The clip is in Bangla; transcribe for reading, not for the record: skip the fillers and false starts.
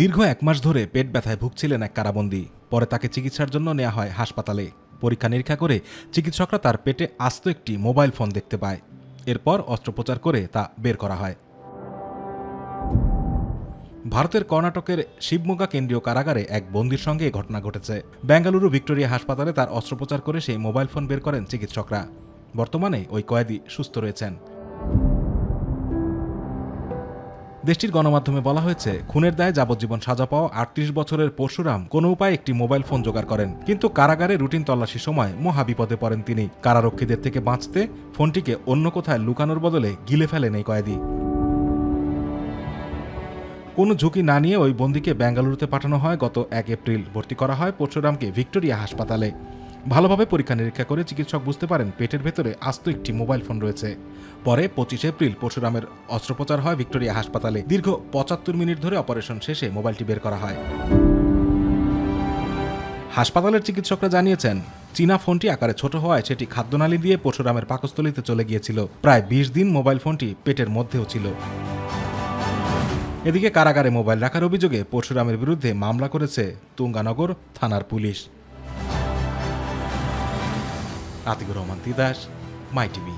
দীর্ঘ ১ মাস ধরে পেট ব্যথায় ভুগছিলেন এক কারাবন্দী। পরে তাকে চিকিৎসার জন্য নেওয়া হয় হাসপাতালে। পরীক্ষা নিরীক্ষা করে চিকিৎসকরা তার পেটে আস্ত একটি মোবাইল ফোন দেখতে পায়। এরপর অস্ত্রোপচার করে তা বের করা হয়। ভারতের কর্ণাটকের শিবমোগা কেন্দ্রীয় কারাগারে এক বন্দীর সঙ্গে এ ঘটনা ঘটেছে। বেঙ্গালুরু ভিক্টোরিয়া হাসপাতালে তার অস্ত্রোপচার করে সেই মোবাইল ফোন বের করেন চিকিৎসকরা। বর্তমানে ওই কয়েদি সুস্থ রয়েছেন। দেশটির গণমাধ্যমে বলা হয়েছে, খুনের দায়ে যাবজ্জীবন সাজা পাওয়া ৩৮ বছরের পরশুরাম কোনো উপায়ে একটি মোবাইল ফোন জোগাড় করেন, কিন্তু কারাগারে রুটিন তল্লাশির সময় মহা বিপদে পড়েন তিনি। কারারক্ষীদের থেকে বাঁচতে ফোনটিকে অন্য কোথায় লুকানোর বদলে গিলে ফেলেন এই কয়েদি। কোনো ঝুঁকি না নিয়ে ওই বন্দীকে বেঙ্গালুরুতে পাঠানো হয়। গত ১ এপ্রিল ভর্তি করা হয় পরশুরামকে ভিক্টোরিয়া হাসপাতালে। ভালোভাবে পরীক্ষা নিরীক্ষা করে চিকিৎসক বুঝতে পারেন পেটের ভেতরে আস্ত একটি মোবাইল ফোন রয়েছে। পরে ২৫ এপ্রিল পরশুরামের অস্ত্রোপচার হয় ভিক্টোরিয়া হাসপাতালে। দীর্ঘ ৭৫ মিনিট ধরে অপারেশন শেষে মোবাইলটি বের করা হয়। হাসপাতালের চিকিৎসকরা জানিয়েছেন, চীনা ফোনটি আকারে ছোট হওয়ায় সেটি খাদ্যনালী দিয়ে পরশুরামের পাকস্থলীতে চলে গিয়েছিল। প্রায় ২০ দিন মোবাইল ফোনটি পেটের মধ্যেও ছিল। এদিকে কারাগারে মোবাইল রাখার অভিযোগে পরশুরামের বিরুদ্ধে মামলা করেছে তুঙ্গানগর থানার পুলিশ। আতিকুর রহমান তিতাস, মাই টিভি।